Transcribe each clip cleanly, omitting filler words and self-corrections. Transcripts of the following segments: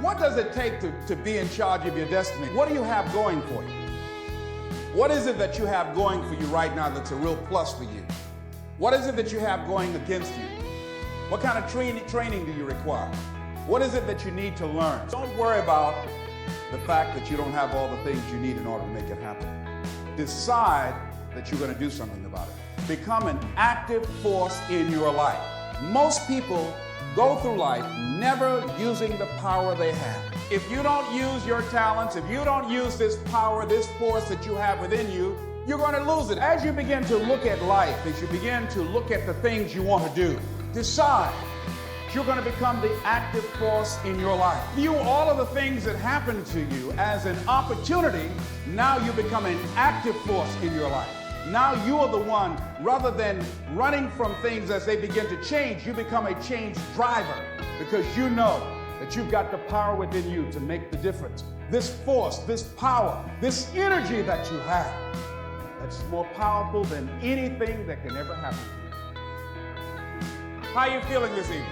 What does it take to be in charge of your destiny? What do you have going for you? What is it that you have going for you right now that's a real plus for you? What is it that you have going against you? What kind of training do you require? What is it that you need to learn? Don't worry about the fact that you don't have all the things you need in order to make it happen. Decide that you're going to do something about it. Become an active force in your life. Most people go through life never using the power they have. If you don't use your talents, if you don't use this power, this force that you have within you, you're going to lose it. As you begin to look at life, as you begin to look at the things you want to do, decide you're going to become the active force in your life. View all of the things that happen to you as an opportunity. Now you become an active force in your life. Now you are the one, rather than running from things as they begin to change, you become a change driver because you know that you've got the power within you to make the difference. This force, this power, this energy that you have, that's more powerful than anything that can ever happen to you. How are you feeling this evening?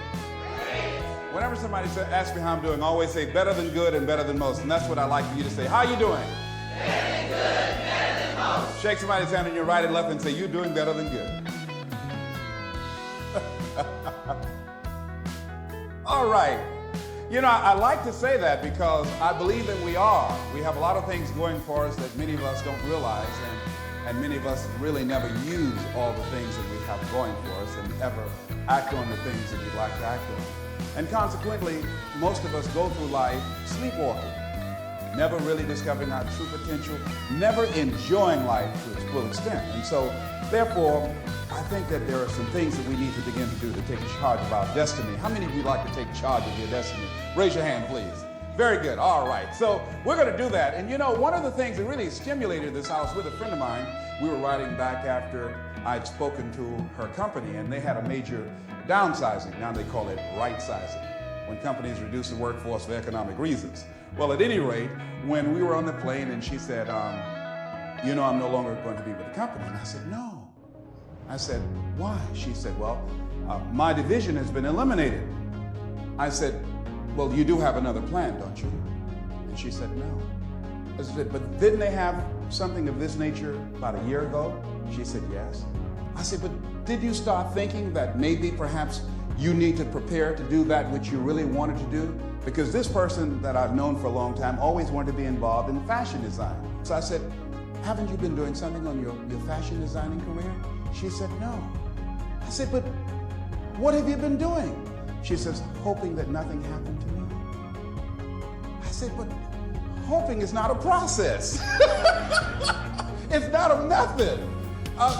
Whenever somebody asks me how I'm doing, I always say better than good and better than most. And that's what I like for you to say. How are you doing? Better than good, better than most. Shake somebody's hand on your right and left and say, you're doing better than good. All right. You know, I like to say that because I believe that we are. We have a lot of things going for us that many of us don't realize, and many of us really never use all the things that we have going for us and ever act on the things that we'd like to act on. And consequently, most of us go through life sleepwalking, never really discovering our true potential, never enjoying life to its full extent. And so, therefore, I think that there are some things that we need to begin to do to take charge of our destiny. How many of you like to take charge of your destiny? Raise your hand, please. Very good. All right. So we're going to do that. And you know, one of the things that really stimulated this, I was with a friend of mine. We were riding back after I'd spoken to her company, and they had a major downsizing. Now they call it right-sizing, when companies reduce the workforce for economic reasons. Well, at any rate, when we were on the plane and she said, you know, I'm no longer going to be with the company. And I said, no. I said, why? She said, well, my division has been eliminated. I said, well, you do have another plan, don't you? And she said, no. I said, but didn't they have something of this nature about a year ago? She said, yes. I said, but did you start thinking that maybe perhaps you need to prepare to do that which you really wanted to do? Because this person that I've known for a long time always wanted to be involved in fashion design. So I said, haven't you been doing something on your fashion designing career? She said, no. I said, but what have you been doing? She says, hoping that nothing happened to me. I said, but hoping is not a process. It's not a method.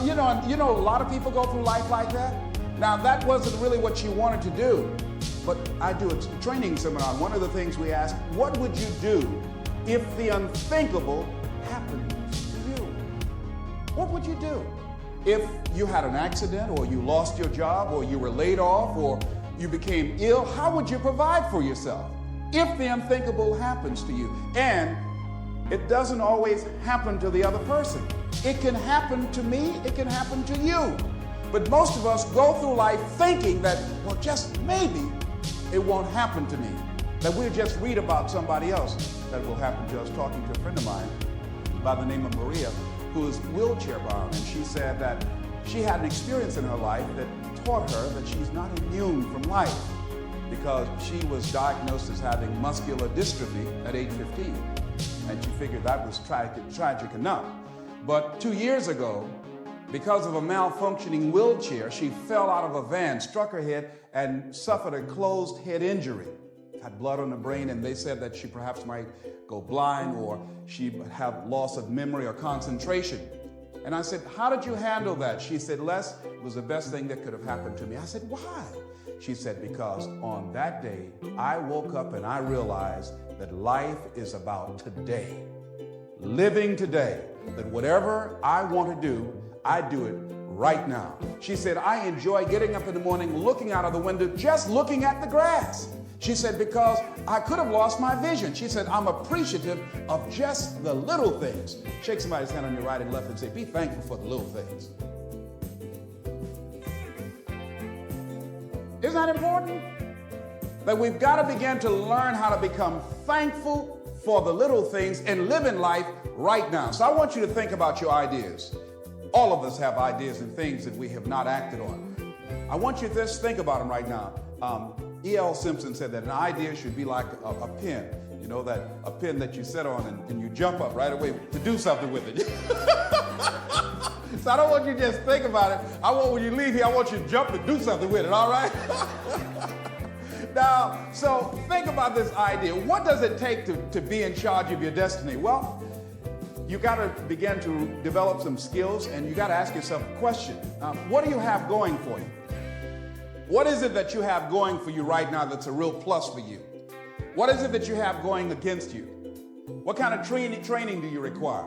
You know, a lot of people go through life like that. Now, that wasn't really what you wanted to do, but I do a training seminar. One of the things we ask, what would you do if the unthinkable happened to you? What would you do? If you had an accident, or you lost your job, or you were laid off, or you became ill, how would you provide for yourself if the unthinkable happens to you? And it doesn't always happen to the other person. It can happen to me, it can happen to you. But most of us go through life thinking that, well, just maybe it won't happen to me. That we'll just read about somebody else that will happen to us. Talking to a friend of mine by the name of Maria, who is wheelchair bound, and she said that she had an experience in her life that taught her that she's not immune from life, because she was diagnosed as having muscular dystrophy at age 15, and she figured that was tragic enough. But 2 years ago, because of a malfunctioning wheelchair, she fell out of a van, struck her head, and suffered a closed head injury. Had blood on the brain, and they said that she perhaps might go blind, or she would have loss of memory or concentration. And I said, how did you handle that? She said, Les, it was the best thing that could have happened to me. I said, why? She said, because on that day, I woke up and I realized that life is about today. Living today. That whatever I want to do, I do it right now. She said, I enjoy getting up in the morning, looking out of the window, just looking at the grass. She said, because I could have lost my vision. She said, I'm appreciative of just the little things. Shake somebody's hand on your right and left and say, be thankful for the little things. Isn't that important? That we've got to begin to learn how to become thankful for the little things and live in life right now. So I want you to think about your ideas. All of us have ideas and things that we have not acted on. I want you to just think about them right now. E.L. Simpson said that an idea should be like a pen. You know, that a pen that you sit on and you jump up right away to do something with it. So I don't want you to just think about it. I want when you leave here, I want you to jump and do something with it, all right? Now, so think about this idea. What does it take to be in charge of your destiny? Well, you got to begin to develop some skills, and you got to ask yourself a question. What do you have going for you? What is it that you have going for you right now that's a real plus for you? What is it that you have going against you? What kind of training do you require?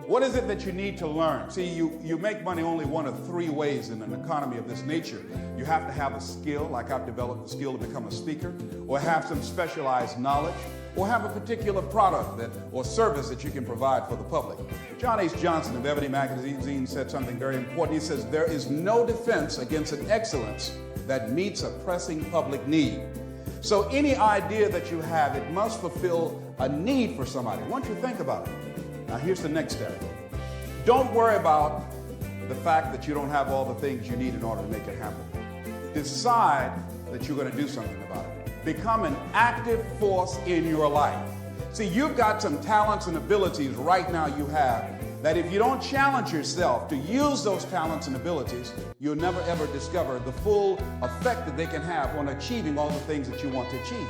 What is it that you need to learn? See, you make money only one of three ways in an economy of this nature. You have to have a skill, like I've developed the skill to become a speaker, or have some specialized knowledge, or have a particular product or service that you can provide for the public. John H. Johnson of Ebony Magazine said something very important. He says, there is no defense against an excellence that meets a pressing public need. So any idea that you have, it must fulfill a need for somebody. I want you to think about it. Now here's the next step. Don't worry about the fact that you don't have all the things you need in order to make it happen. Decide that you're going to do something about it. Become an active force in your life. See, you've got some talents and abilities right now you have that if you don't challenge yourself to use those talents and abilities, you'll never ever discover the full effect that they can have on achieving all the things that you want to achieve.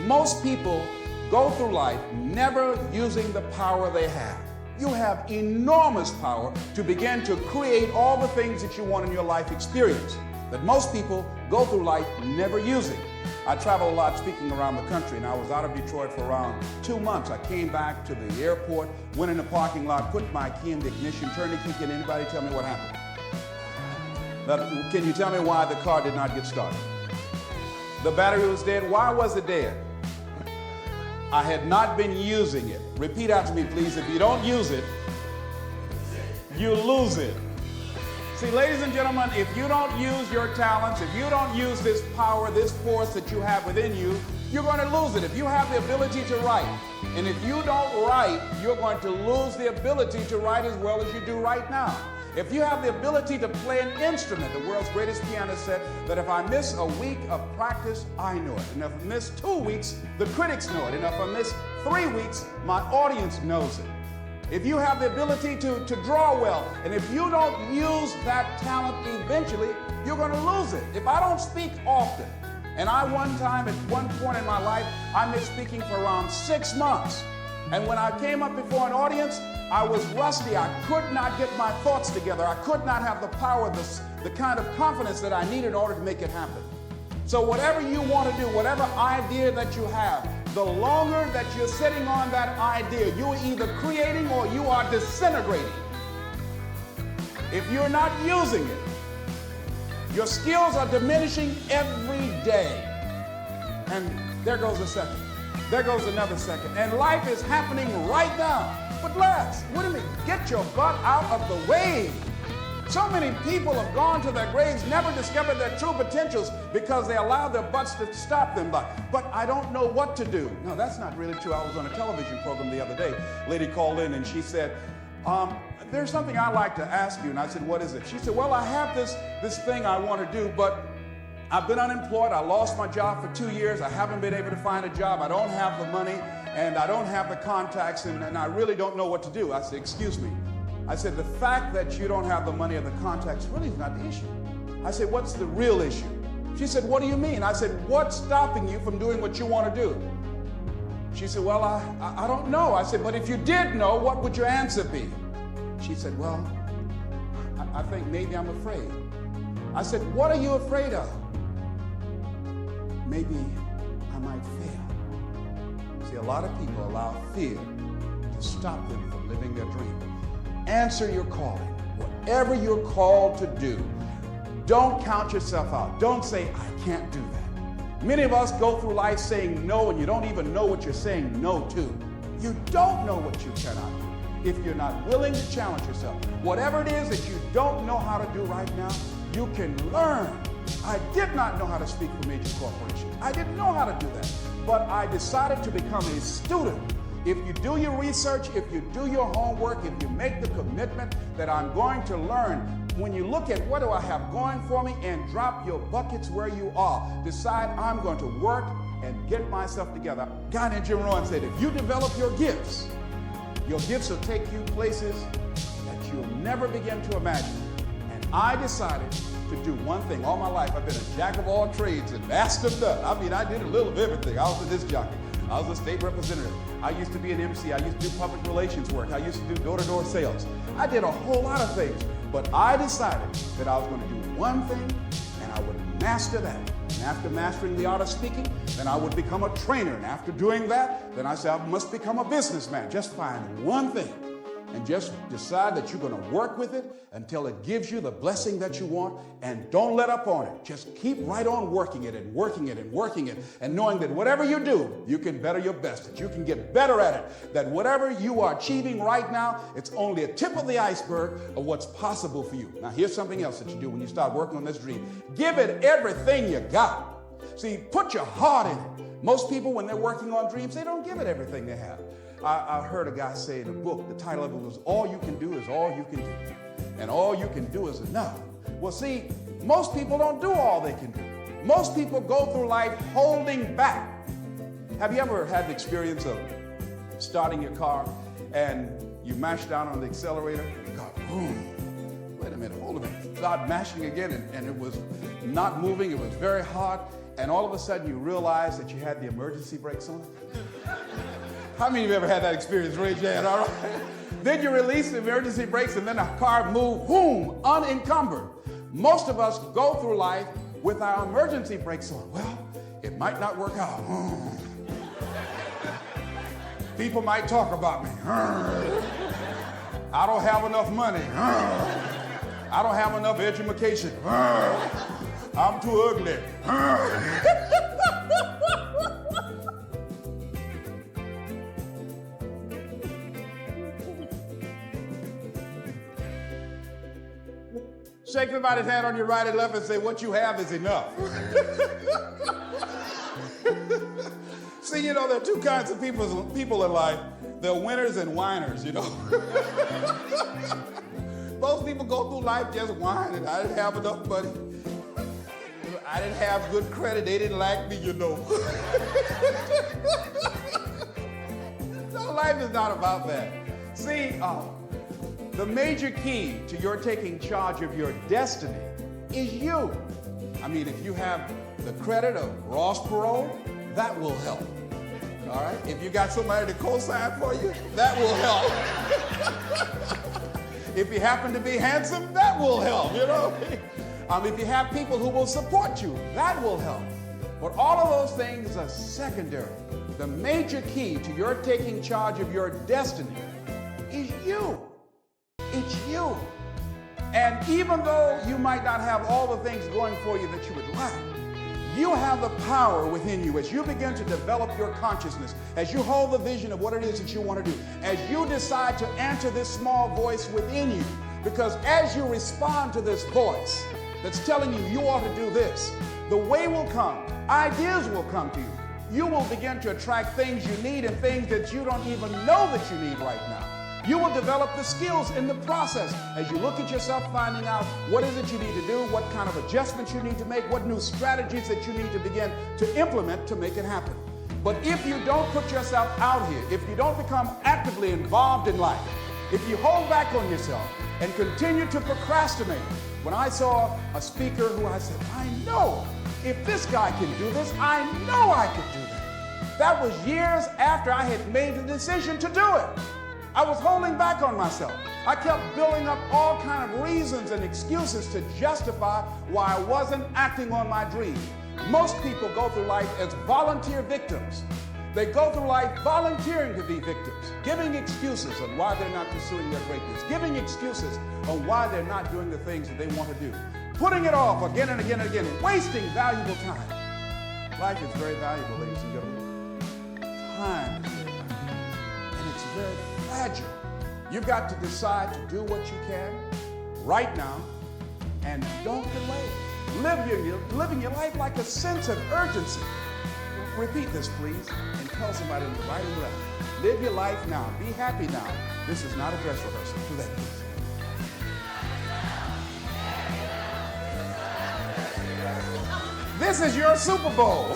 Most people go through life never using the power they have. You have enormous power to begin to create all the things that you want in your life experience that most people go through life never using. I travel a lot speaking around the country, and I was out of Detroit for around 2 months. I came back to the airport, went in the parking lot, put my key in the ignition, turned the key. Can anybody tell me what happened? Now, can you tell me why the car did not get started? The battery was dead. Why was it dead? I had not been using it. Repeat after me, please. If you don't use it, you lose it. See, ladies and gentlemen, if you don't use your talents, if you don't use this power, this force that you have within you, you're going to lose it. If you have the ability to write, and if you don't write, you're going to lose the ability to write as well as you do right now. If you have the ability to play an instrument, the world's greatest pianist said that if I miss a week of practice, I know it. And if I miss 2 weeks, the critics know it. And if I miss 3 weeks, my audience knows it. If you have the ability to draw well, and if you don't use that talent eventually, you're going to lose it. If I don't speak often, and at one point in my life, I missed speaking for around 6 months. And when I came up before an audience, I was rusty. I could not get my thoughts together. I could not have the power, the kind of confidence that I needed in order to make it happen. So whatever you want to do, whatever idea that you have, the longer that you're sitting on that idea, you are either creating or you are disintegrating. If you're not using it, your skills are diminishing every day. And there goes a second. There goes another second. And life is happening right now. But let's, what do you mean? Get your butt out of the way. So many people have gone to their graves, never discovered their true potentials because they allowed their butts to stop them by, but I don't know what to do. No, that's not really true. I was on a television program the other day. A lady called in and she said, there's something I'd like to ask you. And I said, what is it? She said, well, I have this thing I want to do, but I've been unemployed. I lost my job for 2 years. I haven't been able to find a job. I don't have the money and I don't have the contacts and I really don't know what to do. I said, excuse me. I said, the fact that you don't have the money or the contacts really is not the issue. I said, what's the real issue? She said, what do you mean? I said, what's stopping you from doing what you want to do? She said, well, I don't know. I said, but if you did know, what would your answer be? She said, well, I think maybe I'm afraid. I said, what are you afraid of? Maybe I might fail. See, a lot of people allow fear to stop them from living their dream. Answer your calling. Whatever you're called to do, don't count yourself out. Don't say, I can't do that. Many of us go through life saying no, and you don't even know what you're saying no to. You don't know what you cannot do if you're not willing to challenge yourself. Whatever it is that you don't know how to do right now, you can learn I did not know how to speak for major corporations. I didn't know how to do that. But I decided to become a student. If you do your research, if you do your homework, if you make the commitment that I'm going to learn, when you look at what do I have going for me and drop your buckets where you are, decide I'm going to work and get myself together. A guy named Jim Rohn said, if you develop your gifts will take you places that you'll never begin to imagine. And I decided to do one thing. All my life, I've been a jack of all trades and master of none. I mean, I did a little of everything. I was a disc jockey. I was a state representative. I used to be an MC. I used to do public relations work. I used to do door-to-door sales. I did a whole lot of things. But I decided that I was going to do one thing, and I would master that. And after mastering the art of speaking, then I would become a trainer. And after doing that, then I said I must become a businessman. Just find one thing and just decide that you're going to work with it until it gives you the blessing that you want, and don't let up on it. Just keep right on working it and working it and working it, and knowing that whatever you do, you can better your best, that you can get better at it, that whatever you are achieving right now, it's only a tip of the iceberg of what's possible for you. Now, here's something else that you do when you start working on this dream. Give it everything you got. See, put your heart in it. Most people, when they're working on dreams, they don't give it everything they have. I heard a guy say in a book, the title of it was, All You Can Do Is All You Can Do. And all you can do is enough. Well, see, most people don't do all they can do. Most people go through life holding back. Have you ever had the experience of starting your car and you mash down on the accelerator and the car, boom, wait a minute, hold a minute. Start mashing again and it was not moving, it was very hard, and all of a sudden you realize that you had the emergency brakes on? How many of you ever had that experience? Raise your hand, all right? Then you release the emergency brakes and then the car moves, boom, unencumbered. Most of us go through life with our emergency brakes on. Well, it might not work out. People might talk about me. I don't have enough money. I don't have enough education. I'm too ugly. Shake somebody's hand on your right and left and say, what you have is enough. See, you know, there are two kinds of people in life. They're winners and whiners, you know. Most people go through life just whining. I didn't have enough money. I didn't have good credit. They didn't like me, you know. So life is not about that. See, the major key to your taking charge of your destiny is you. I mean, if you have the credit of Ross Perot, that will help. All right? If you got somebody to co-sign for you, that will help. If you happen to be handsome, that will help, you know? If you have people who will support you, that will help. But all of those things are secondary. The major key to your taking charge of your destiny is you. It's you. And even though you might not have all the things going for you that you would like, you have the power within you as you begin to develop your consciousness, as you hold the vision of what it is that you want to do, as you decide to answer this small voice within you. Because as you respond to this voice that's telling you you ought to do this, the way will come, ideas will come to you. You will begin to attract things you need and things that you don't even know that you need right now. You will develop the skills in the process as you look at yourself, finding out what is it you need to do, what kind of adjustments you need to make, what new strategies that you need to begin to implement to make it happen. But if you don't put yourself out here, if you don't become actively involved in life, if you hold back on yourself and continue to procrastinate, when I saw a speaker who I said, I know if this guy can do this, I know I can do that. That was years after I had made the decision to do it. I was holding back on myself. I kept building up all kinds of reasons and excuses to justify why I wasn't acting on my dream. Most people go through life as volunteer victims. They go through life volunteering to be victims, giving excuses on why they're not pursuing their greatness, giving excuses on why they're not doing the things that they want to do, putting it off again and again and again, wasting valuable time. Life is very valuable, ladies and gentlemen. Time is very valuable, and it's very fragile. You've got to decide to do what you can right now, and don't delay. living your life like a sense of urgency. Repeat this, please, and tell somebody right and left. Live your life now. Be happy now. This is not a dress rehearsal. Do that, please. This is your Super Bowl.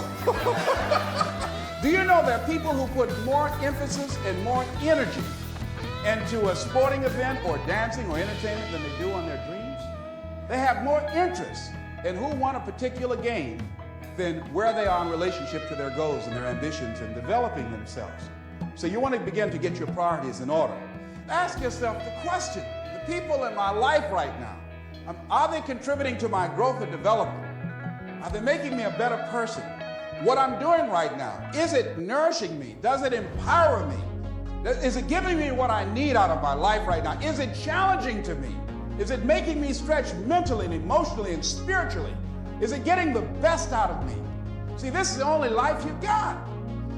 Do you know there are people who put more emphasis and more energy into a sporting event or dancing or entertainment than they do on their dreams? They have more interest in who won a particular game than where they are in relationship to their goals and their ambitions and developing themselves. So you want to begin to get your priorities in order. Ask yourself the question, the people in my life right now, are they contributing to my growth and development? Are they making me a better person? What I'm doing right now, is it nourishing me? Does it empower me? Is it giving me what I need out of my life right now? Is it challenging to me? Is it making me stretch mentally and emotionally and spiritually? Is it getting the best out of me? See, this is the only life you've got.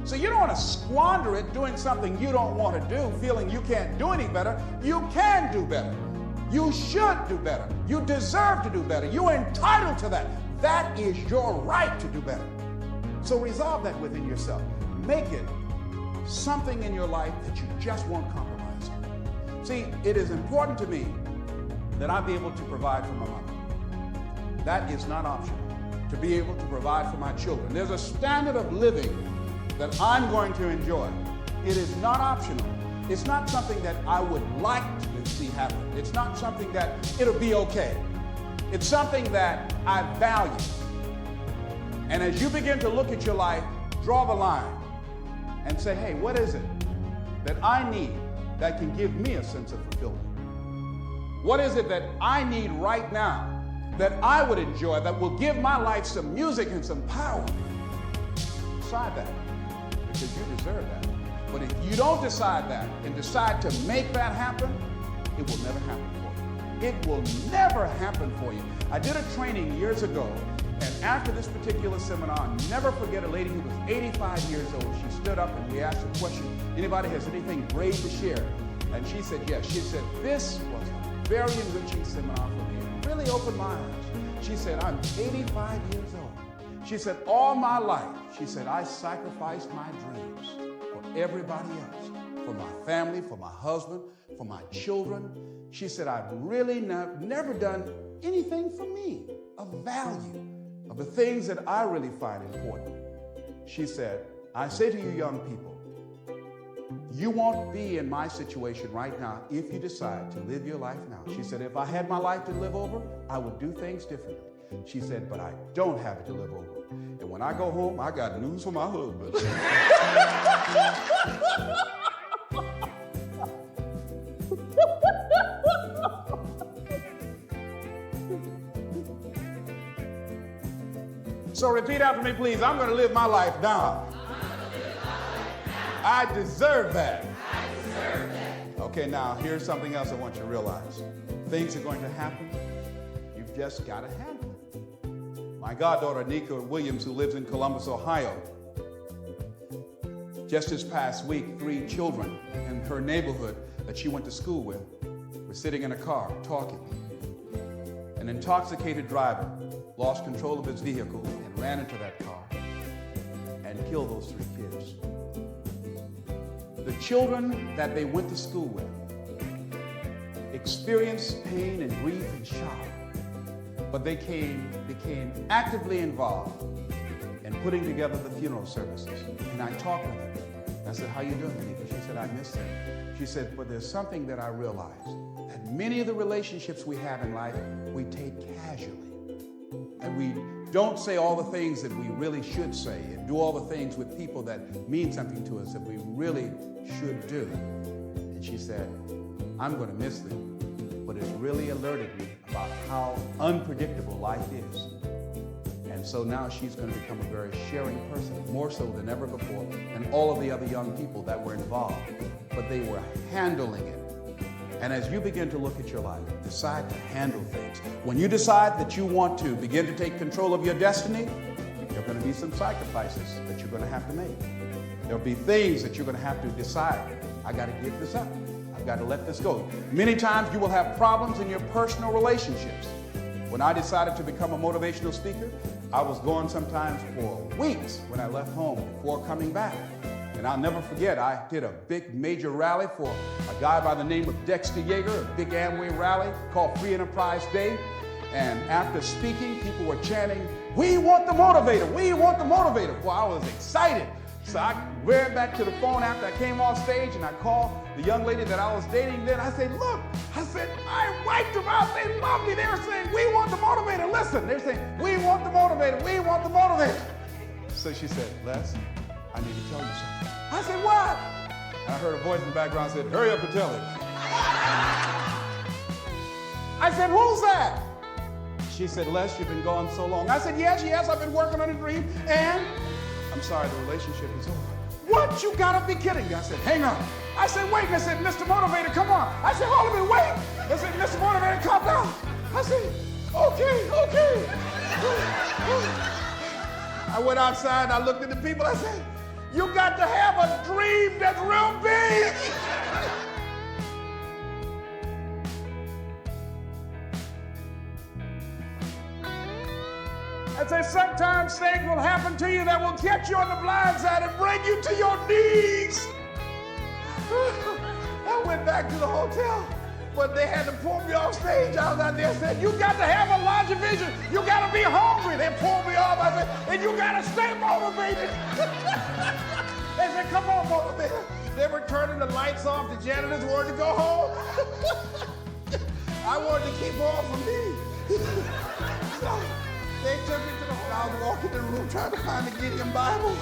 So you don't want to squander it doing something you don't want to do, feeling you can't do any better. You can do better. You should do better. You deserve to do better. You're entitled to that. That is your right to do better. So resolve that within yourself. Make it something in your life that you just won't compromise on. See, it is important to me that I be able to provide for my mother. That is not optional. To be able to provide for my children. There's a standard of living that I'm going to enjoy. It is not optional. It's not something that I would like to see happen. It's not something that it'll be okay. It's something that I value. And as you begin to look at your life, draw the line and say, hey, what is it that I need that can give me a sense of fulfillment? What is it that I need right now that I would enjoy, that will give my life some music and some power? Decide that, because you deserve that. But if you don't decide that and decide to make that happen, it will never happen for you. It will never happen for you. I did a training years ago, and after this particular seminar, I'll never forget a lady who was 85 years old. She stood up and we asked her a question, anybody has anything great to share? And she said, yes. She said, this was a very enriching seminar for me. It really opened my eyes. She said, I'm 85 years old. She said, all my life, she said, I sacrificed my dreams for everybody else, for my family, for my husband, for my children. She said, I've really never done anything for me of value, of the things that I really find important. She said, I say to you young people, you won't be in my situation right now if you decide to live your life now. She said, if I had my life to live over, I would do things differently. She said, but I don't have it to live over. And when I go home, I got news for my husband. So repeat after me, please. I'm going to live my life now. I deserve that. Okay, now here's something else I want you to realize. Things are going to happen. You've just got to handle it. My goddaughter, Nika Williams, who lives in Columbus, Ohio, just this past week, 3 children in her neighborhood that she went to school with were sitting in a car talking. An intoxicated driver lost control of his vehicle and ran into that car and killed those 3 kids. The children that they went to school with experienced pain and grief and shock, but they became actively involved in putting together the funeral services. And I talked with her. I said, how you doing, Nika? She said, I miss them. She said, but there's something that I realized, that many of the relationships we have in life, we take casually. And we don't say all the things that we really should say and do all the things with people that mean something to us that we really should do. And she said, I'm going to miss them, but it's really alerted me about how unpredictable life is. And so now she's going to become a very sharing person, more so than ever before, and all of the other young people that were involved. But they were handling it. And as you begin to look at your life, decide to handle things. When you decide that you want to begin to take control of your destiny, there are going to be some sacrifices that you're going to have to make. There'll be things that you're going to have to decide. I got to give this up. I've got to let this go. Many times you will have problems in your personal relationships. When I decided to become a motivational speaker, I was gone sometimes for weeks when I left home before coming back. And I'll never forget, I did a big major rally for a guy by the name of Dexter Yeager, a big Amway rally called Free Enterprise Day. And after speaking, people were chanting, "We want the motivator, we want the motivator." Well, I was excited. So I ran back to the phone after I came off stage and I called the young lady that I was dating then. I said, "Look," I said, "I wiped them out. They love me." They were saying, "We want the motivator." Listen, they're saying, "We want the motivator, we want the motivator." So she said, "Les, I need to tell you something." I said, "What?" And I heard a voice in the background said, "Hurry up and tell him." I said, "Who's that?" She said, "Les, you've been gone so long." I said, yes, I've been working on a dream, and I'm sorry, the relationship is over." "What? You gotta be kidding me." I said, "Hang on." I said, "Wait." And I said, "Mr. Motivator, come on." I said, "Hold a minute, wait." I said, "Mr. Motivator, calm down." I said, okay. I went outside, I looked at the people, I said, "You got to have a dream that's real big." I say sometimes things will happen to you that will get you on the blind side and bring you to your knees. I went back to the hotel, but they had to pull me off stage. I was out there and said, "You got to have a larger vision. You got to be hungry." They pulled me off. I said, "And you got to stay motivated." They said, "Come on, motivator." They were turning the lights off. The janitors wanted to go home. I wanted to keep on for me. So, they took me to the home. I was walking in the room trying to find the Gideon Bible.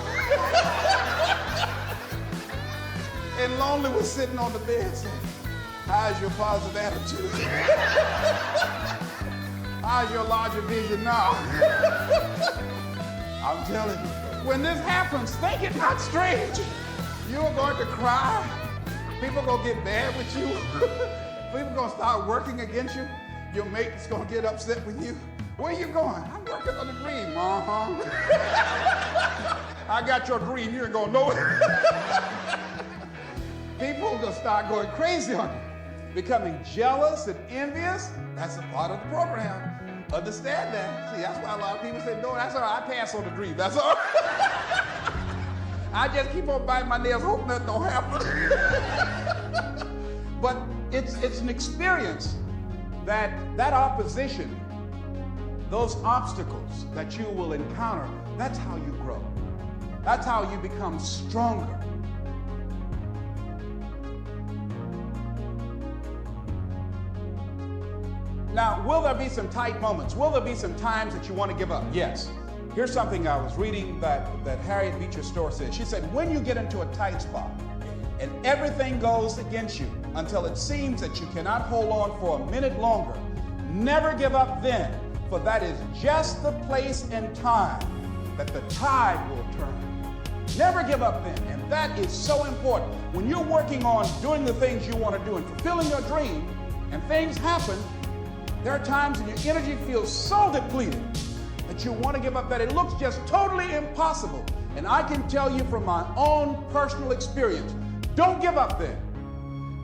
And Lonely was sitting on the bed saying, "How's your positive attitude? How's your larger vision now?" I'm telling you, when this happens, think it not strange. You're going to cry. People are going to get mad with you. People are going to start working against you. Your mate's going to get upset with you. "Where you going?" "I'm working on a dream." "I got your dream. You ain't gonna know it." People are gonna start going crazy on you, becoming jealous and envious. That's a part of the program. Understand that. See, that's why a lot of people say, "No, that's all right. I pass on the dream. That's all right." I just keep on biting my nails, hope nothing don't happen. But it's an experience that opposition, those obstacles that you will encounter, that's how you grow. That's how you become stronger. Now, will there be some tight moments? Will there be some times that you want to give up? Yes. Here's something I was reading that Harriet Beecher Stowe said. She said, "When you get into a tight spot and everything goes against you until it seems that you cannot hold on for a minute longer, never give up then. For that is just the place and time that the tide will turn." Never give up then. And that is so important. When you're working on doing the things you want to do and fulfilling your dream, and things happen, there are times when your energy feels so depleted that you want to give up, that it looks just totally impossible. And I can tell you from my own personal experience, don't give up then.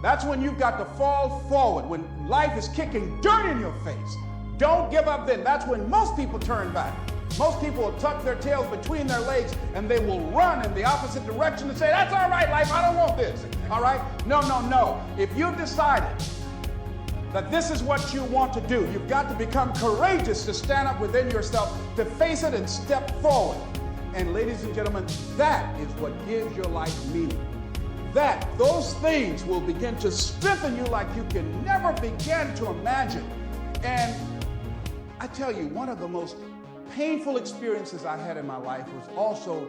That's when you've got to fall forward, when life is kicking dirt in your face. Don't give up then. That's when most people turn back. Most people will tuck their tails between their legs and they will run in the opposite direction and say, "That's all right, life, I don't want this." All right? No. If you've decided that this is what you want to do, you've got to become courageous to stand up within yourself, to face it and step forward. And ladies and gentlemen, that is what gives your life meaning. Those things will begin to strengthen you like you can never begin to imagine. And I tell you, one of the most painful experiences I had in my life was also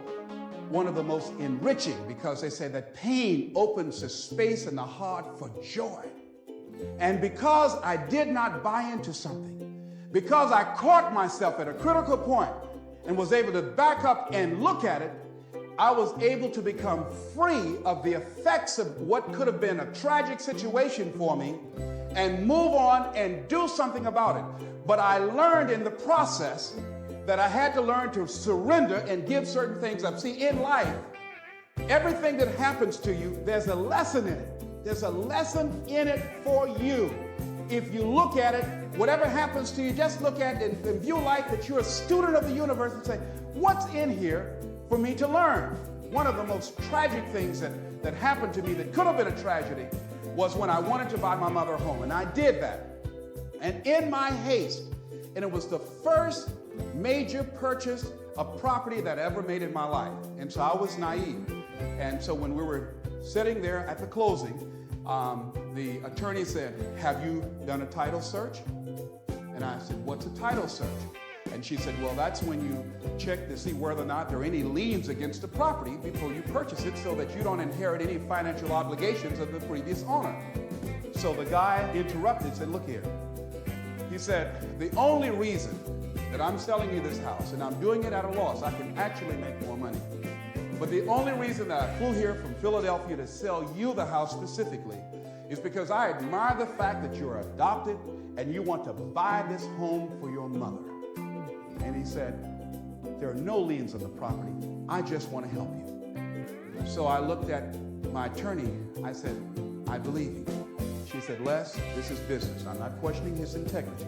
one of the most enriching, because they say that pain opens the space in the heart for joy. And because I did not buy into something, because I caught myself at a critical point and was able to back up and look at it, I was able to become free of the effects of what could have been a tragic situation for me and move on and do something about it. But I learned in the process that I had to learn to surrender and give certain things up. See, in life, everything that happens to you, there's a lesson in it. There's a lesson in it for you. if you look at it, whatever happens to you, just look at it and view life that you're a student of the universe and say, what's in here for me to learn? One of the most tragic things that happened to me that could have been a tragedy was when I wanted to buy my mother a home, and I did that. And in my haste, and it was the first major purchase of property that I ever made in my life. And so I was naive. And so when we were sitting there at the closing, the attorney said, have you done a title search? And I said, what's a title search? And she said, well, that's when you check to see whether or not there are any liens against the property before you purchase it so that you don't inherit any financial obligations of the previous owner. So the guy interrupted and said, look here. He said, the only reason that I'm selling you this house, and I'm doing it at a loss, I can actually make more money. But the only reason that I flew here from Philadelphia to sell you the house specifically is because I admire the fact that you're adopted and you want to buy this home for your mother. And he said, there are no liens on the property. I just want to help you. So I looked at my attorney. I said, I believe you. She said, Les, this is business. I'm not questioning his integrity,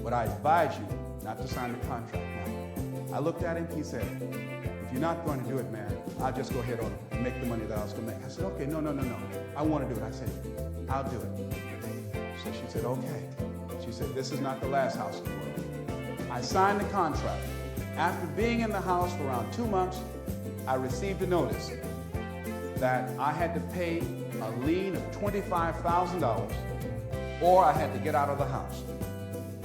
but I advise you not to sign the contract now. I looked at him. He said, if you're not going to do it, man, I'll just go ahead and make the money that I was going to make. I said, okay, no. I want to do it. I said, I'll do it. So she said, okay. She said, this is not the last house in the world. I signed the contract. After being in the house for around 2 months, I received a notice that I had to pay a lien of $25,000 or I had to get out of the house.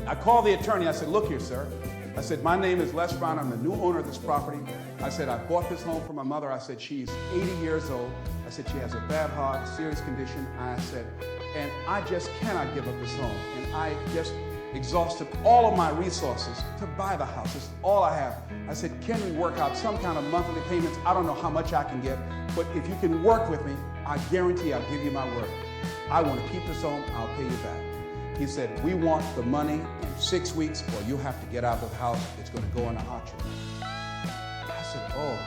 I called the attorney. I said, look here, sir. I said, my name is Les Brown. I'm the new owner of this property. I said, I bought this home for my mother. I said, she's 80 years old. I said, she has a bad heart, serious condition. I said, and I just cannot give up this home. And I just exhausted all of my resources to buy the house. It's all I have. I said, can we work out some kind of monthly payments? I don't know how much I can get, but if you can work with me, I guarantee I'll give you my word. I want to keep this home. I'll pay you back. He said, we want the money in 6 weeks or you have to get out of the house. It's going to go in the auction. I said, oh.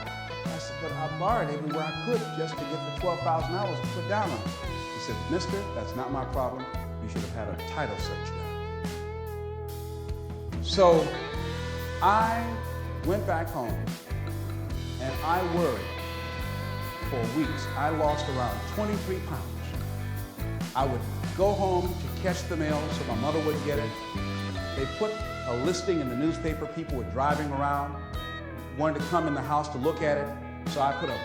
I said, but I borrowed everywhere I could just to get the $12,000 to put down on it. He said, mister, that's not my problem. You should have had a title search done. So I went back home and I worried for weeks. I lost around 23 pounds. I would go home to catch the mail so my mother would get it. They put a listing in the newspaper. People were driving around, wanted to come in the house to look at it. So I put a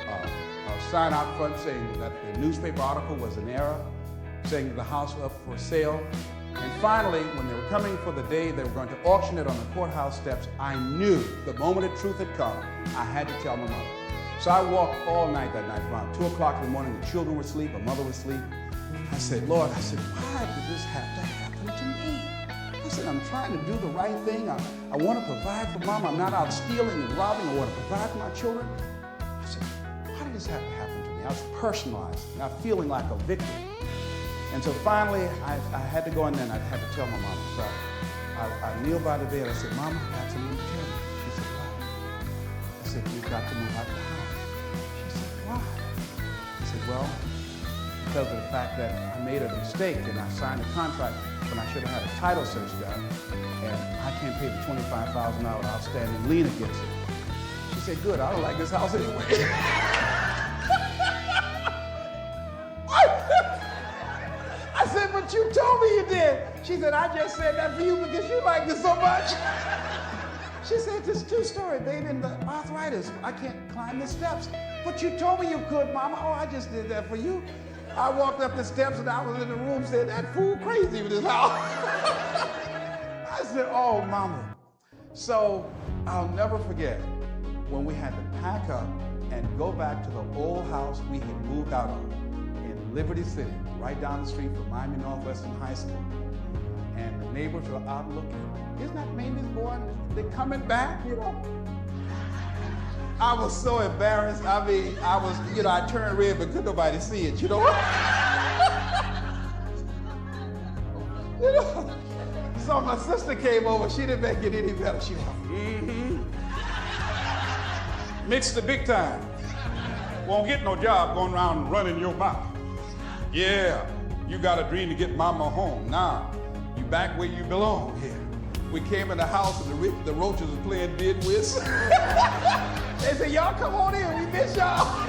sign out front saying that the newspaper article was an error, saying the house was up for sale. And finally, when they were coming for the day they were going to auction it on the courthouse steps, I knew the moment of truth had come, I had to tell my mother. So I walked all night that night. Around 2 o'clock in the morning, the children were asleep, my mother was asleep. I said, Lord, why did this have to happen to me? I said, I'm trying to do the right thing. I want to provide for Mom. I'm not out stealing and robbing. I want to provide for my children. I said, why did this have to happen to me? I was personalized, not feeling like a victim. And so finally, I had to go in there and I had to tell my mom. So I kneeled by the bed. I said, Mama, I got something to tell you. She said, what? I said, you've got to move out the house. She said, why? I said, well, because of the fact that I made a mistake and I signed a contract when I should have had a title search done, and I can't pay the $25,000 outstanding lien against it. She said, good, I don't like this house anyway. I said, but you told me you did. She said, I just said that for you because you like it so much. She said, it's a two-story, baby, and the arthritis. I can't climb the steps. But you told me you could, Mama. Oh, I just did that for you. I walked up the steps and I was in the room saying, that fool crazy with his house. I said, oh, Mama. So I'll never forget when we had to pack up and go back to the old house we had moved out of in Liberty City, right down the street from Miami Northwestern High School. And the neighbors were out looking. Isn't that Mamie's boy? They're coming back, you know. I was so embarrassed. I mean, I turned red, but couldn't nobody see it, you know? You know? So my sister came over. She didn't make it any better. She went, mixed the big time. Won't get no job going around running your mouth. Yeah, you got a dream to get Mama home. Now, back where you belong here. We came in the house and the roaches were playing bid whist. They said, y'all come on in, we miss y'all.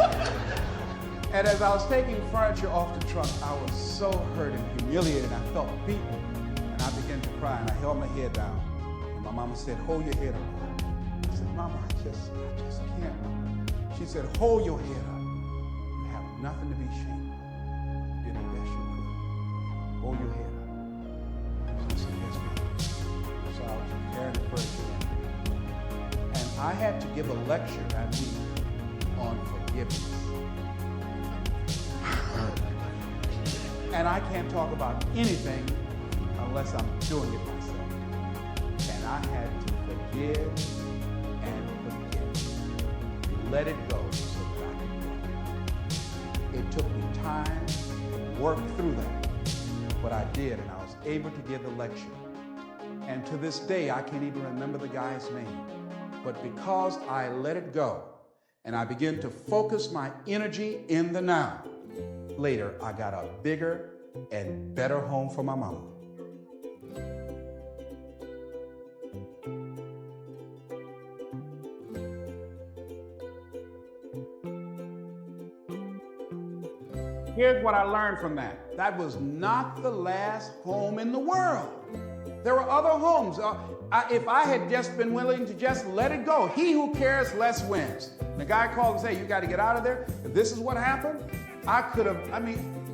And as I was taking furniture off the truck, I was so hurt and humiliated. I felt beaten. And I began to cry, and I held my head down. And my mama said, hold your head up. I said, Mama, I just can't. She said, hold your head up. You have nothing to be ashamed of. You did the best you could. Hold your head up. She said, yes, ma'am. So I was carrying the furniture. And I had to give a lecture that week on forgiveness. And I can't talk about anything unless I'm doing it myself. And I had to forgive and forget. Let it go so that I can do it. It took me time to work through that. But I did, and I was able to give the lecture. And to this day, I can't even remember the guy's name. But because I let it go, and I began to focus my energy in the now, later, I got a bigger and better home for my mama. Here's what I learned from that. That was not the last home in the world. There were other homes. If I had just been willing to just let it go, he who cares less wins. The guy called and said, you got to get out of there. If this is what happened, I could have,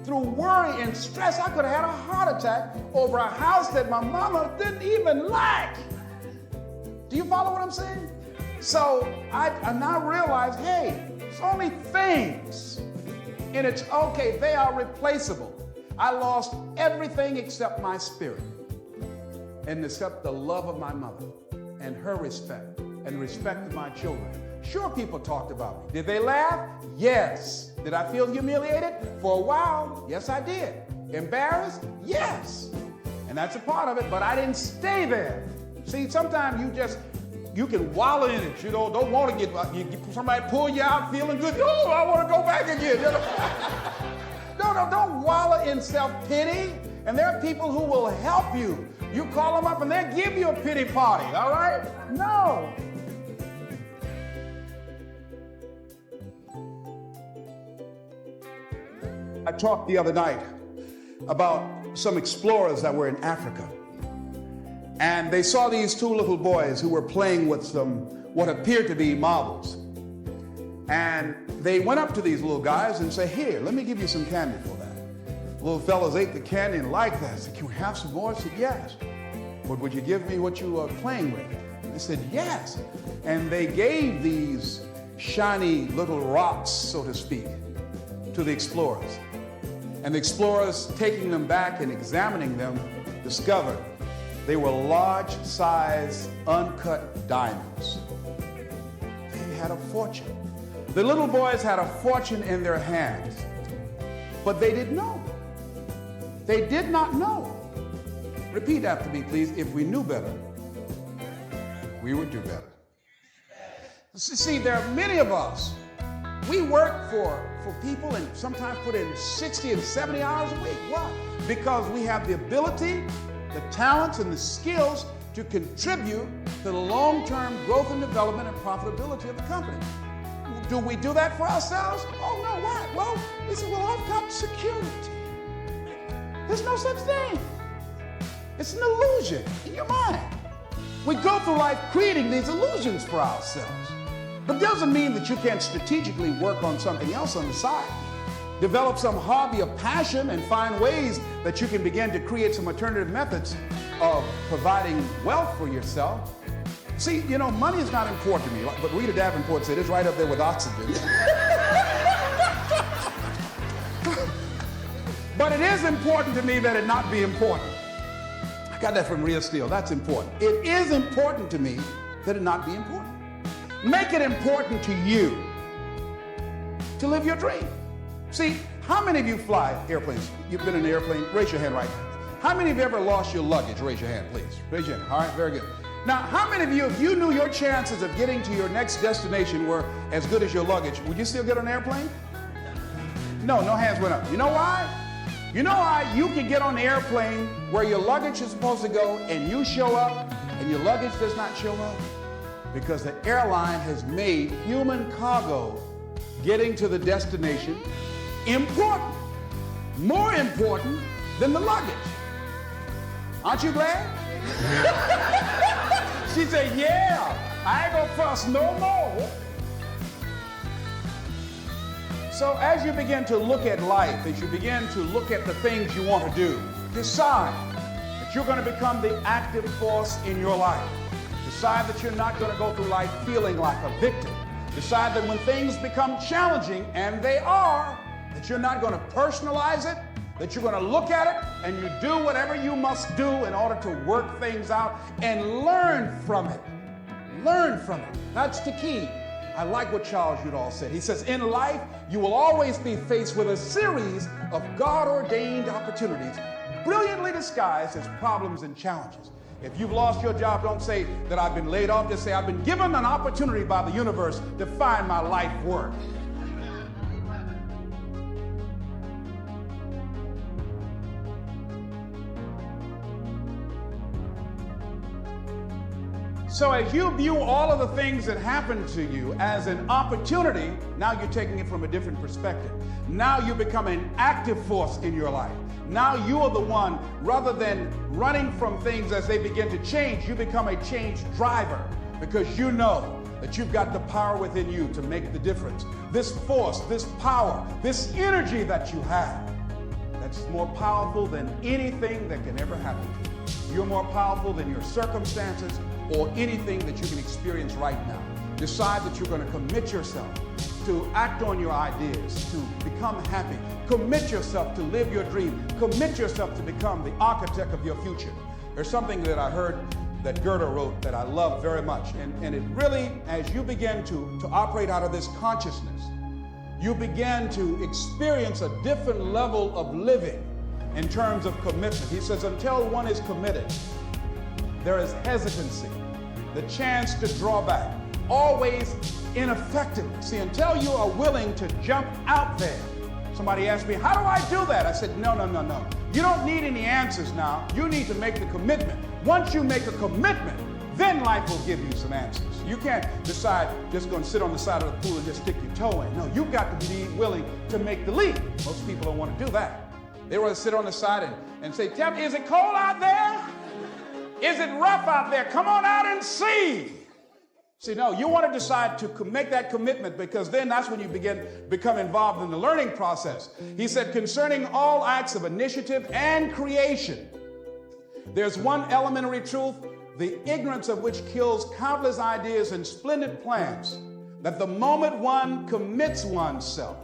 through worry and stress, I could have had a heart attack over a house that my mama didn't even like. Do you follow what I'm saying? So I now realize, hey, it's only things. And it's okay, they are replaceable. I lost everything except my spirit, and except the love of my mother and her respect and respect of my children. Sure, people talked about me. Did they laugh? Yes. Did I feel humiliated? For a while, yes, I did. Embarrassed? Yes. And that's a part of it, but I didn't stay there. See, sometimes you can wallow in it, don't want to get somebody pull you out feeling good. Oh, I want to go back again. Don't wallow in self-pity. And there are people who will help you. You call them up and they'll give you a pity party, all right? No. I talked the other night about some explorers that were in Africa. And they saw these two little boys who were playing with what appeared to be marbles. And they went up to these little guys and said, here, let me give you some candy for that. Little fellas ate the candy and liked that. I said, can we have some more? I said, yes. But would you give me what you were playing with? They said, yes. And they gave these shiny little rocks, so to speak, to the explorers. And the explorers, taking them back and examining them, discovered they were large-size, uncut diamonds. They had a fortune. The little boys had a fortune in their hands, but they didn't know. They did not know. Repeat after me, please. If we knew better, we would do better. See, there are many of us. We work for people and sometimes put in 60 and 70 hours a week. Why? Because we have the ability, the talents, and the skills to contribute to the long-term growth and development and profitability of the company. Do we do that for ourselves? Oh, no, why? Well, we say, well, I've got security. There's no such thing. It's an illusion in your mind. We go through life creating these illusions for ourselves. But it doesn't mean that you can't strategically work on something else on the side. Develop some hobby of passion and find ways that you can begin to create some alternative methods of providing wealth for yourself. See, money is not important to me, but Rita Davenport said it's right up there with oxygen. But it is important to me that it not be important. I got that from Rhea Steele. That's important. It is important to me that it not be important. Make it important to you to live your dream. See, how many of you fly airplanes? You've been in an airplane? Raise your hand right now. How many of you ever lost your luggage? Raise your hand, please. Raise your hand. All right, very good. Now, how many of you, if you knew your chances of getting to your next destination were as good as your luggage, would you still get on an airplane? No hands went up. You know why? You know how you can get on the airplane where your luggage is supposed to go and you show up and your luggage does not show up? Because the airline has made human cargo getting to the destination important, more important than the luggage. Aren't you glad? She said, yeah, I ain't gonna fuss no more. So as you begin to look at life, as you begin to look at the things you want to do, decide that you're going to become the active force in your life. Decide that you're not going to go through life feeling like a victim. Decide that when things become challenging, and they are, that you're not going to personalize it, that you're going to look at it and you do whatever you must do in order to work things out and learn from it. Learn from it. That's the key. I like what Charles Udall said. He says, in life, you will always be faced with a series of God-ordained opportunities, brilliantly disguised as problems and challenges. If you've lost your job, don't say that I've been laid off. Just say, I've been given an opportunity by the universe to find my life work. So as you view all of the things that happen to you as an opportunity, now you're taking it from a different perspective. Now you become an active force in your life. Now you are the one, rather than running from things as they begin to change, you become a change driver because you know that you've got the power within you to make the difference. This force, this power, this energy that you have, that's more powerful than anything that can ever happen to you. You're more powerful than your circumstances or anything that you can experience right now. Decide that you're going to commit yourself to act on your ideas, to become happy. Commit yourself to live your dream. Commit yourself to become the architect of your future. There's something that I heard that Goethe wrote that I love very much. And it really, as you begin to operate out of this consciousness, you begin to experience a different level of living in terms of commitment. He says, until one is committed, there is hesitancy, the chance to draw back, always ineffectiveness. See, until you are willing to jump out there. Somebody asked me, how do I do that? I said, no. You don't need any answers now. You need to make the commitment. Once you make a commitment, then life will give you some answers. You can't decide just going to sit on the side of the pool and just stick your toe in. No, you've got to be willing to make the leap. Most people don't want to do that. They want to sit on the side and say, tell me, is it cold out there? Is it rough out there? Come on out and see. See, no, you want to decide to make that commitment, because then that's when you become involved in the learning process. He said, concerning all acts of initiative and creation, there's one elementary truth, the ignorance of which kills countless ideas and splendid plans, that the moment one commits oneself,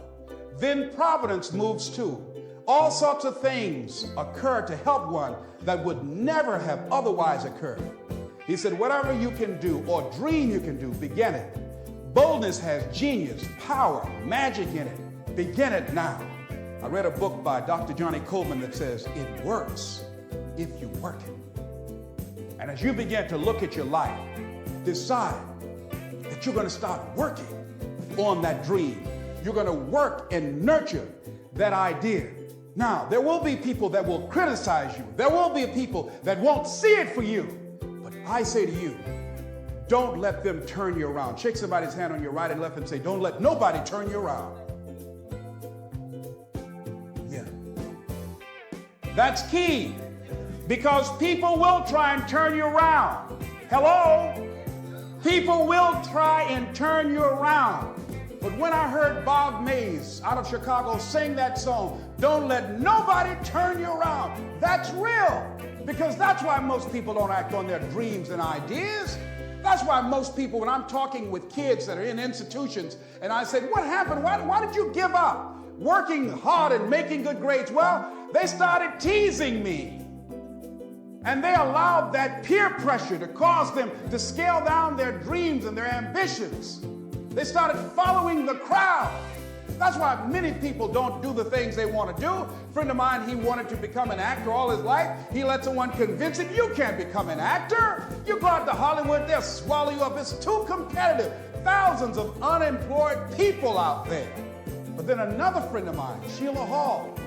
then providence moves too. All sorts of things occur to help one that would never have otherwise occurred. He said, whatever you can do or dream you can do, begin it. Boldness has genius, power, magic in it. Begin it now. I read a book by Dr. Johnny Coleman that says, it works if you work it. And as you begin to look at your life, decide that you're going to start working on that dream. You're going to work and nurture that idea. Now, there will be people that will criticize you. There will be people that won't see it for you. But I say to you, don't let them turn you around. Shake somebody's hand on your right and left and say, don't let nobody turn you around. Yeah. That's key, because people will try and turn you around. Hello? People will try and turn you around. But when I heard Bob Mays out of Chicago sing that song, don't let nobody turn you around, that's real. Because that's why most people don't act on their dreams and ideas. That's why most people, when I'm talking with kids that are in institutions, and I said, what happened? Why did you give up working hard and making good grades? Well, they started teasing me. And they allowed that peer pressure to cause them to scale down their dreams and their ambitions. They started following the crowd. That's why many people don't do the things they want to do. A friend of mine, he wanted to become an actor all his life. He let someone convince him, you can't become an actor. You go out to Hollywood, they'll swallow you up. It's too competitive. Thousands of unemployed people out there. But then another friend of mine, Sheila Hall,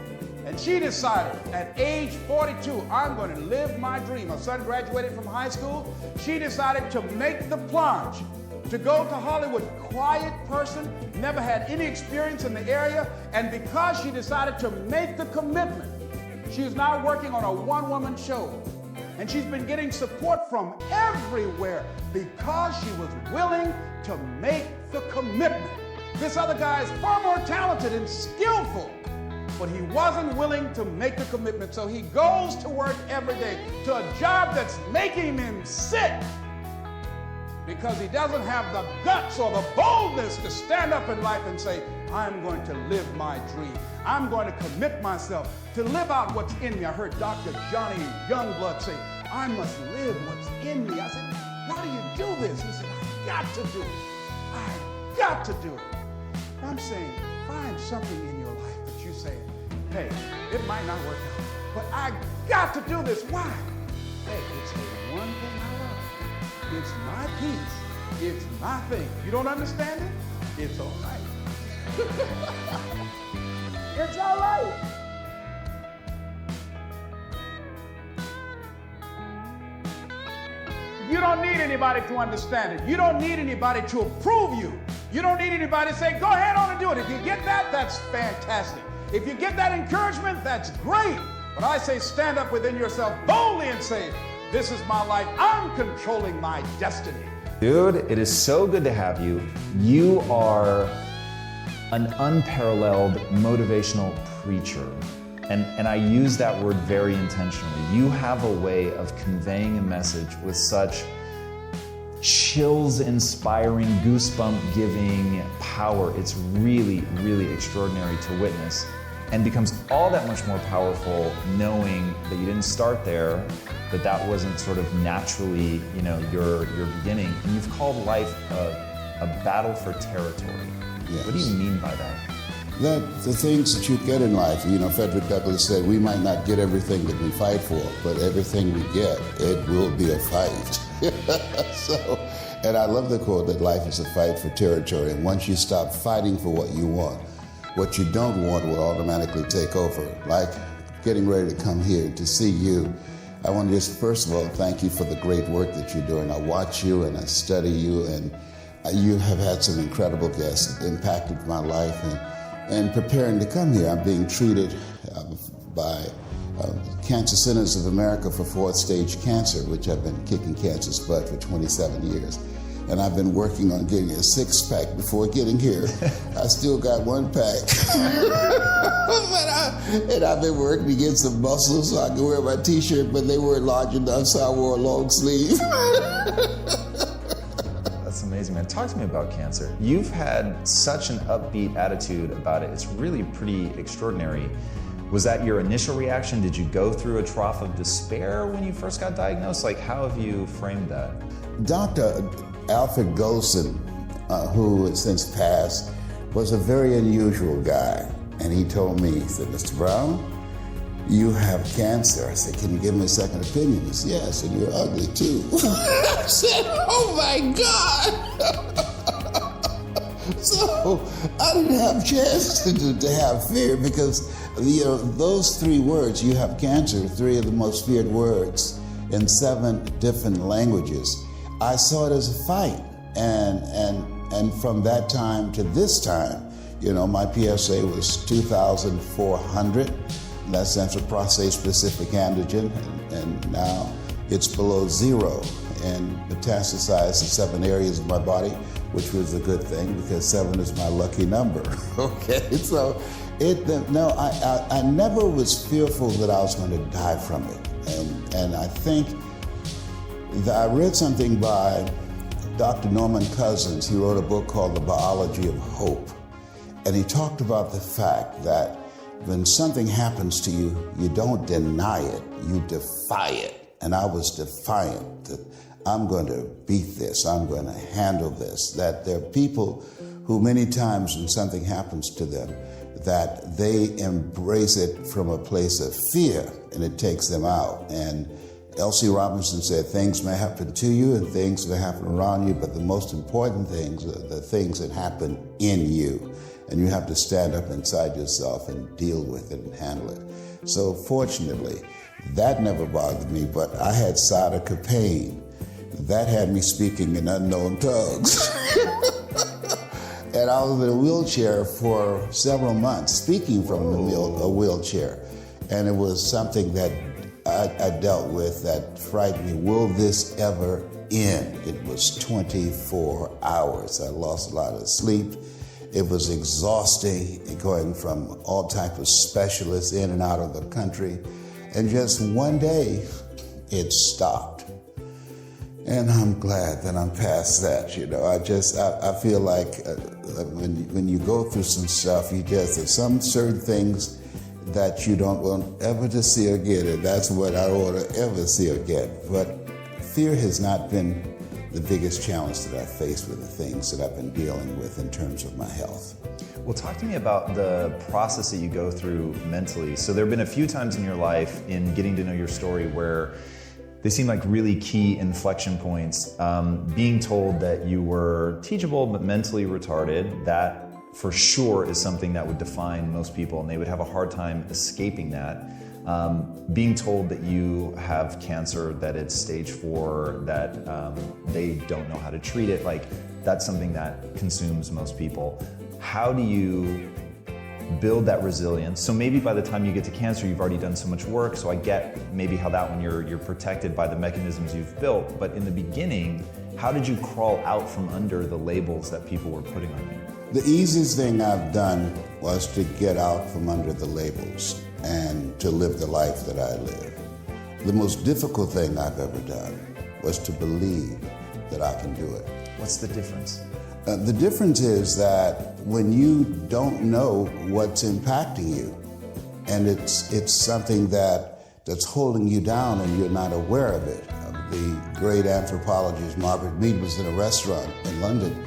And she decided at age 42, I'm going to live my dream. Her son graduated from high school. She decided to make the plunge, to go to Hollywood. Quiet person, never had any experience in the area. And because she decided to make the commitment, she is now working on a one-woman show. And she's been getting support from everywhere because she was willing to make the commitment. This other guy is far more talented and skillful, but he wasn't willing to make the commitment. So he goes to work every day to a job that's making him sick because he doesn't have the guts or the boldness to stand up in life and say, I'm going to live my dream. I'm going to commit myself to live out what's in me. I heard Dr. Johnny Youngblood say, I must live what's in me. I said, how do you do this? He said, I got to do it. I got to do it. I'm saying, find something in your life that you say, hey, it might not work out, but I got to do this. Why? Hey, it's the one thing I love. It's my peace. It's my thing. You don't understand it? It's all right. It's all right. You don't need anybody to understand it. You don't need anybody to approve you. You don't need anybody to say, go ahead on and do it. If you get that, that's fantastic. If you get that encouragement, that's great. But I say stand up within yourself boldly and say, this is my life. I'm controlling my destiny. Dude, it is so good to have you. You are an unparalleled motivational preacher. And I use that word very intentionally. You have a way of conveying a message with such chills-inspiring, goosebump-giving power. It's really, really extraordinary to witness, and becomes all that much more powerful knowing that you didn't start there, that wasn't sort of naturally, your beginning. And you've called life a battle for territory. Yes. What do you mean by that? That the things that you get in life, Frederick Douglass said, we might not get everything that we fight for, but everything we get, it will be a fight. And I love the quote that life is a fight for territory. And once you stop fighting for what you want, what you don't want will automatically take over. Like getting ready to come here to see you. I want to just, first of all, thank you for the great work that you're doing. I watch you and I study you, and you have had some incredible guests that impacted my life. And preparing to come here, I'm being treated by Cancer Centers of America for fourth stage cancer, which I've been kicking cancer's butt for 27 years. And I've been working on getting a six-pack before getting here. I still got one pack. And I've been working to get some muscles so I can wear my t-shirt, but they weren't large enough, so I wore a long sleeve. That's amazing, man. Talk to me about cancer. You've had such an upbeat attitude about it. It's really pretty extraordinary. Was that your initial reaction? Did you go through a trough of despair when you first got diagnosed? How have you framed that? Dr. Alfred Golson, who has since passed, was a very unusual guy. And he told me, he said, Mr. Brown, you have cancer. I said, can you give me a second opinion? He said, yes, and you're ugly too. I said, oh my God. So I didn't have a chance to have fear because, those three words, you have cancer, three of the most feared words in 7 different languages. I saw it as a fight. And from that time to this time, my PSA was 2,400. That's central prostate specific antigen, and now it's below 0 and metastasized to 7 areas of my body, which was a good thing because 7 is my lucky number. Okay, so I never was fearful that I was going to die from it, and I think that I read something by Dr. Norman Cousins. He wrote a book called The Biology of Hope, and he talked about the fact that when something happens to you, you don't deny it, you defy it. And I was defiant that I'm going to beat this, I'm going to handle this. That there are people who many times when something happens to them, that they embrace it from a place of fear and it takes them out. And L.C. Robinson said, things may happen to you and things may happen around you, but the most important things are the things that happen in you. and you have to stand up inside yourself and deal with it and handle it. So fortunately, that never bothered me, but I had sciatica pain. That had me speaking in unknown tongues. And I was in a wheelchair for several months, speaking from a wheelchair. And it was something that I dealt with that frightened me. Will this ever end? It was 24 hours. I lost a lot of sleep. It was exhausting, going from all type of specialists in and out of the country. And just one day, it stopped. And I'm glad that I'm past that. You know, I feel like when you go through some stuff, there's some certain things that you don't want ever to see again, and that's what I don't want to ever see again. But fear has not been the biggest challenge that I've faced with the things that I've been dealing with in terms of my health. Well, talk to me about the process that you go through mentally. So there have been a few times in your life, in getting to know your story, where they seem like really key inflection points. Being told that you were teachable but mentally retarded, that for sure is something that would define most people, and they would have a hard time escaping that. Being told that you have cancer, that it's stage 4, that they don't know how to treat it, like that's something that consumes most people. How do you build that resilience? So maybe by the time you get to cancer, you've already done so much work, so I get maybe how that one you're protected by the mechanisms you've built, but in the beginning, how did you crawl out from under the labels that people were putting on you? The easiest thing I've done was to get out from under the labels and to live the life that I live. The most difficult thing I've ever done was to believe that I can do it. What's the difference? The difference is that when you don't know what's impacting you, and it's something that's holding you down and you're not aware of it. The great anthropologist Margaret Mead was in a restaurant in London,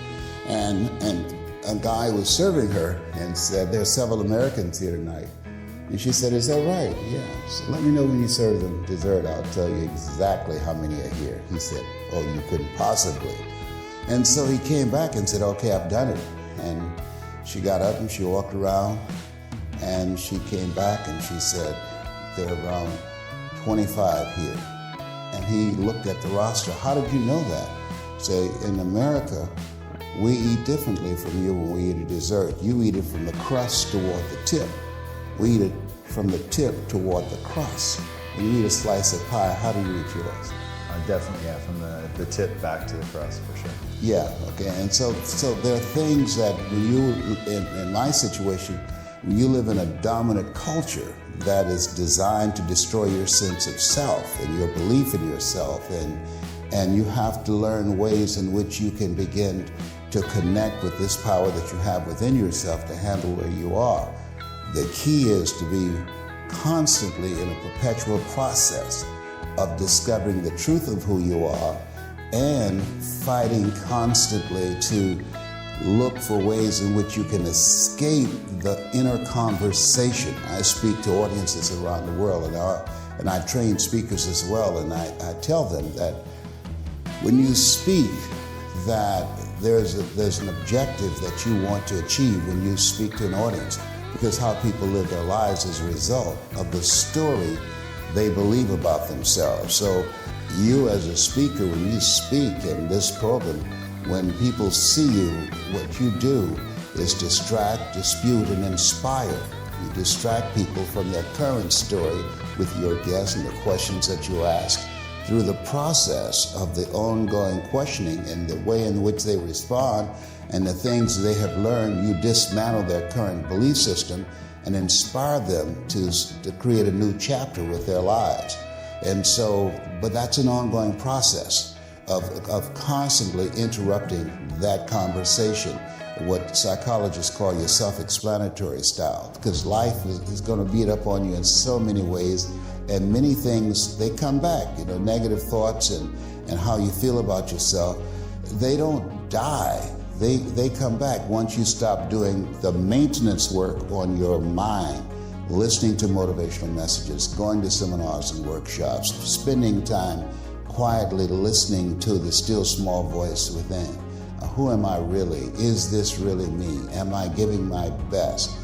and a guy was serving her and said, "There are several Americans here tonight." And she said, "Is that right?" "Yeah." So let me know when you serve them dessert. I'll tell you exactly how many are here. He said, "Oh, you couldn't possibly." And so he came back and said, "Okay, I've done it." And she got up and she walked around and she came back and she said, "There are around 25 here." And he looked at the roster. "How did you know that?" Say, "In America, we eat differently from you when we eat a dessert. You eat it from the crust toward the tip. We eat it from the tip toward the crust. When you eat a slice of pie, how do you eat yours?" Definitely, yeah, from the tip back to the crust, for sure. Yeah, okay, and so there are things that when you, in my situation, when you live in a dominant culture that is designed to destroy your sense of self and your belief in yourself, and you have to learn ways in which you can begin to connect with this power that you have within yourself to handle where you are. The key is to be constantly in a perpetual process of discovering the truth of who you are and fighting constantly to look for ways in which you can escape the inner conversation. I speak to audiences around the world, and I train speakers as well, and I tell them that when you speak, that there's an objective that you want to achieve when you speak to an audience, because how people live their lives is a result of the story they believe about themselves. So you as a speaker, when you speak in this program, when people see you, what you do is distract, dispute, and inspire. You distract people from their current story with your guests and the questions that you ask. Through the process of the ongoing questioning and the way in which they respond and the things they have learned, you dismantle their current belief system and inspire them to create a new chapter with their lives. And so, but that's an ongoing process of constantly interrupting that conversation, what psychologists call your self-explanatory style, because life is going to beat up on you in so many ways, and many things, they come back, negative thoughts and how you feel about yourself, they don't die. They come back once you stop doing the maintenance work on your mind, listening to motivational messages, going to seminars and workshops, spending time quietly listening to the still small voice within. who am I really? Is this really me? Am I giving my best?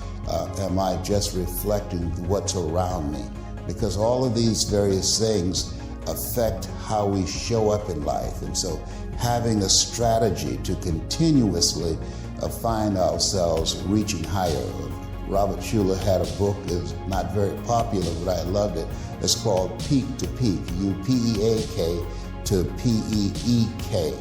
Am I just reflecting what's around me? Because all of these various things affect how we show up in life. And so having a strategy to continuously find ourselves reaching higher. Robert Schuller had a book, it's not very popular, but I loved it. It's called Peak to Peak, U-P-E-A-K to P-E-E-K,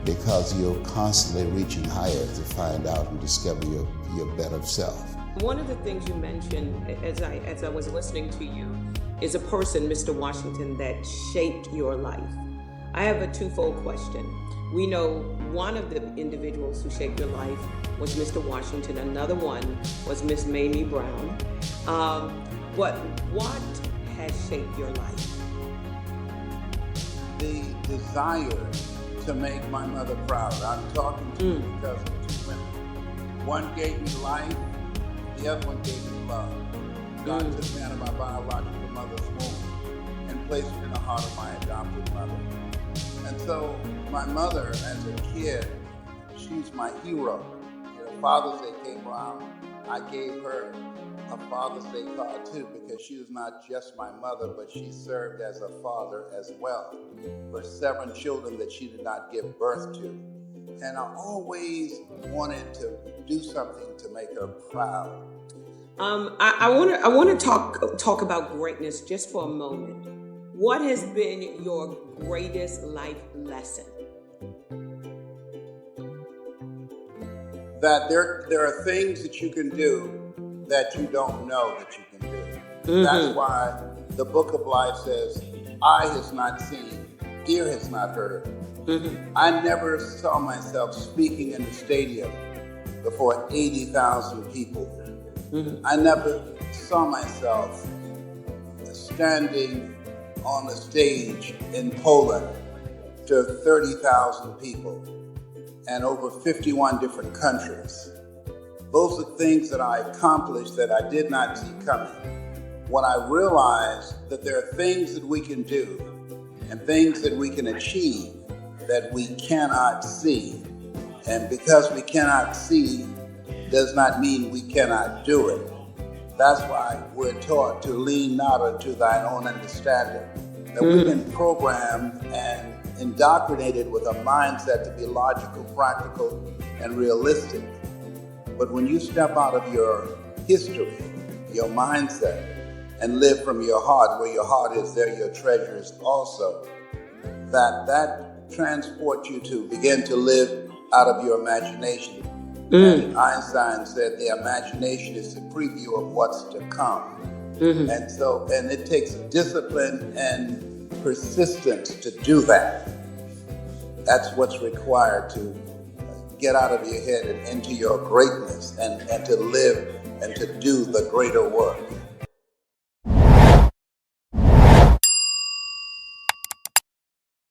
because you're constantly reaching higher to find out and discover your better self. One of the things you mentioned as I was listening to you is a person, Mr. Washington, that shaped your life. I have a twofold question. We know one of the individuals who shaped your life was Mr. Washington. Another one was Miss Mamie Brown. But what has shaped your life? The desire to make my mother proud. I'm talking to you because of two women. One gave me life, the other one gave me love. God took me out of my biological mother's womb and placed me in the heart of my adopted mother. And so my mother, as a kid, she's my hero. You know, Father's Day came around, I gave her a Father's Day card too, because she was not just my mother, but she served as a father as well for 7 children that she did not give birth to. And I always wanted to do something to make her proud. I want to talk about greatness just for a moment. What has been your greatest life lesson? That there are things that you can do that you don't know that you can do. That's why the book of life says, eye has not seen, ear has not heard. I never saw myself speaking in the stadium before 80,000 people. I never saw myself standing on a stage in Poland to 30,000 people and over 51 different countries. Those are things that I accomplished that I did not see coming. When I realized that there are things that we can do and things that we can achieve that we cannot see. And because we cannot see does not mean we cannot do it. That's why we're taught to lean not unto thine own understanding. That we've been programmed and indoctrinated with a mindset to be logical, practical, and realistic. But when you step out of your history, your mindset, and live from your heart, where your heart is, there your treasure is also, that transports you to begin to live out of your imagination. And Einstein said the imagination is the preview of what's to come. And it takes discipline and persistence to do that. That's what's required to get out of your head and into your greatness and to live and to do the greater work.